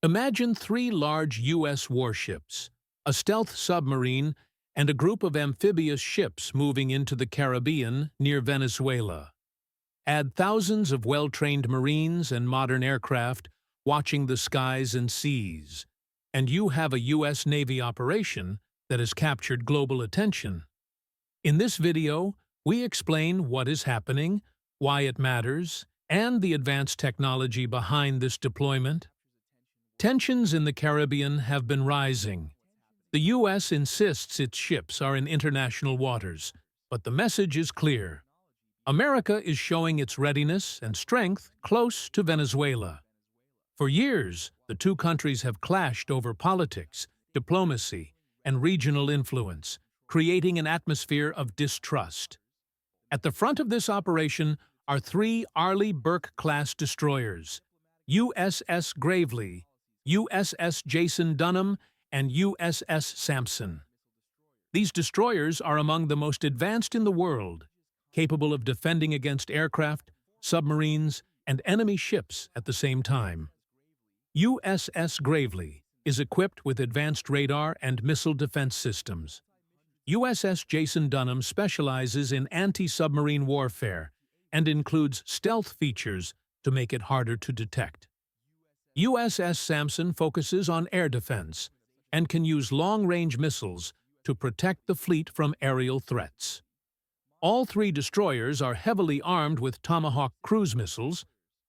Imagine three large U.S. warships, a stealth submarine, and a group of amphibious ships moving into the Caribbean near Venezuela. Add thousands of well-trained Marines and modern aircraft watching the skies and seas, and you have a U.S. Navy operation that has captured global attention. In this video, we explain what is happening, why it matters, and the advanced technology behind this deployment. Tensions in the Caribbean have been rising. The U.S. insists its ships are in international waters, but the message is clear. America is showing its readiness and strength close to Venezuela. For years, the two countries have clashed over politics, diplomacy, and regional influence, creating an atmosphere of distrust. At the front of this operation are three Arleigh Burke-class destroyers, USS Gravely, USS Jason Dunham, and USS Sampson. These destroyers are among the most advanced in the world, capable of defending against aircraft, submarines, and enemy ships at the same time. USS Gravely is equipped with advanced radar and missile defense systems. USS Jason Dunham specializes in anti-submarine warfare and includes stealth features to make it harder to detect. USS Sampson focuses on air defense and can use long-range missiles to protect the fleet from aerial threats. All three destroyers are heavily armed with Tomahawk cruise missiles,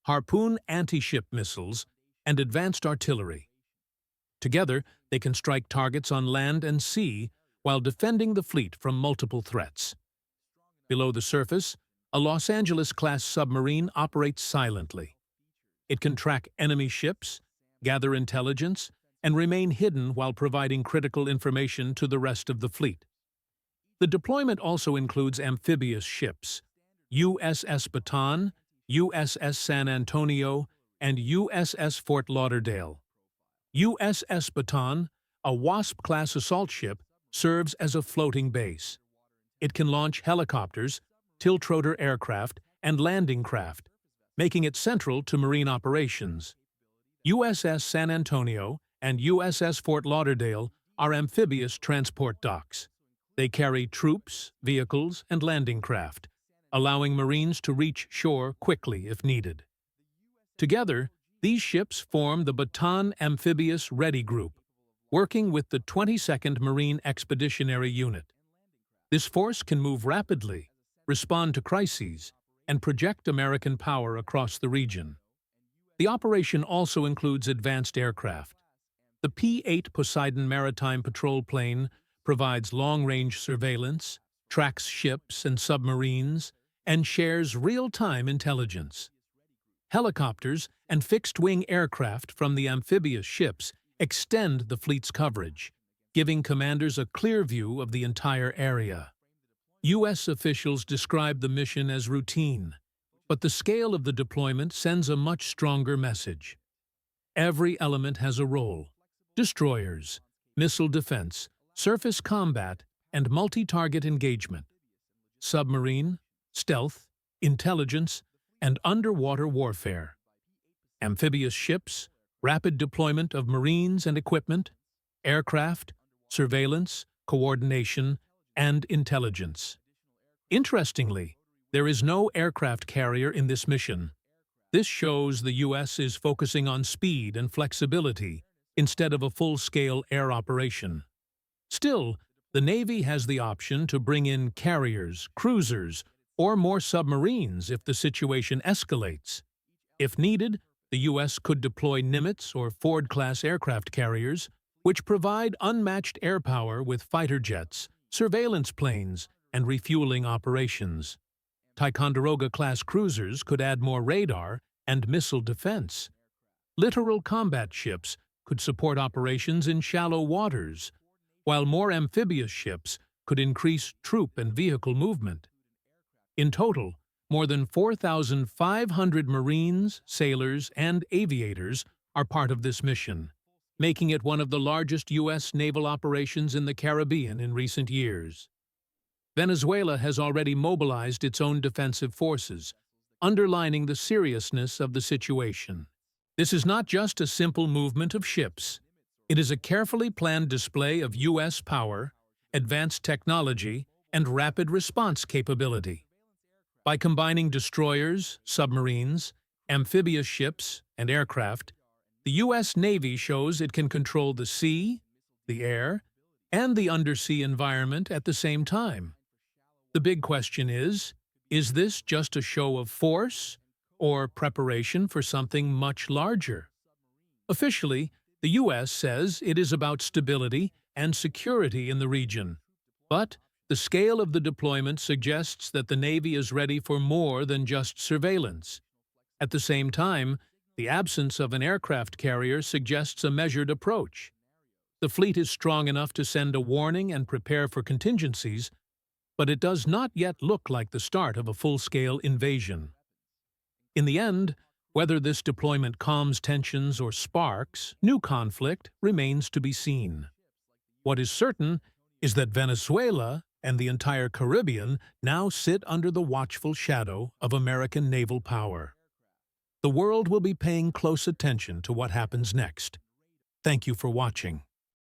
Harpoon anti-ship missiles, and advanced artillery. Together, they can strike targets on land and sea while defending the fleet from multiple threats. Below the surface, a Los Angeles-class submarine operates silently. It can track enemy ships, gather intelligence, and remain hidden while providing critical information to the rest of the fleet. The deployment also includes amphibious ships, USS Baton, USS San Antonio, and USS Fort Lauderdale. USS Baton, a Wasp-class assault ship, serves as a floating base. It can launch helicopters, tiltrotor aircraft, and landing craft, making it central to marine operations. USS San Antonio and USS Fort Lauderdale are amphibious transport docks. They carry troops, vehicles, and landing craft, allowing Marines to reach shore quickly if needed. Together, these ships form the Baton Amphibious Ready Group, working with the 22nd Marine Expeditionary Unit. This force can move rapidly, respond to crises, and project American power across the region. The operation also includes advanced aircraft. The P-8 Poseidon maritime patrol plane provides long-range surveillance, tracks ships and submarines, and shares real-time intelligence. Helicopters and fixed-wing aircraft from the amphibious ships extend the fleet's coverage, giving commanders a clear view of the entire area. U.S. officials describe the mission as routine, but the scale of the deployment sends a much stronger message. Every element has a role: destroyers, missile defense, surface combat, and multi-target engagement. Submarine, stealth, intelligence, and underwater warfare. Amphibious ships, rapid deployment of Marines and equipment, aircraft, surveillance, coordination, and intelligence. Interestingly, there is no aircraft carrier in this mission. This shows the U.S. is focusing on speed and flexibility instead of a full-scale air operation. Still, the Navy has the option to bring in carriers, cruisers, or more submarines if the situation escalates. If needed, the U.S. could deploy Nimitz or Ford-class aircraft carriers, which provide unmatched air power with fighter jets, surveillance planes, and refueling operations. Ticonderoga-class cruisers could add more radar and missile defense. Littoral combat ships could support operations in shallow waters, while more amphibious ships could increase troop and vehicle movement. In total, more than 4,500 Marines, sailors, and aviators are part of this mission, making it one of the largest U.S. naval operations in the Caribbean in recent years. Venezuela has already mobilized its own defensive forces, underlining the seriousness of the situation. This is not just a simple movement of ships. It is a carefully planned display of U.S. power, advanced technology, and rapid response capability. By combining destroyers, submarines, amphibious ships, and aircraft, the U.S. Navy shows it can control the sea, the air, and the undersea environment at the same time. The big question is this just a show of force or preparation for something much larger? Officially, the U.S. says it is about stability and security in the region. But the scale of the deployment suggests that the Navy is ready for more than just surveillance. At the same time, the absence of an aircraft carrier suggests a measured approach. The fleet is strong enough to send a warning and prepare for contingencies, but it does not yet look like the start of a full-scale invasion. In the end, whether this deployment calms tensions or sparks new conflict remains to be seen. What is certain is that Venezuela and the entire Caribbean now sit under the watchful shadow of American naval power. The world will be paying close attention to what happens next. Thank you for watching.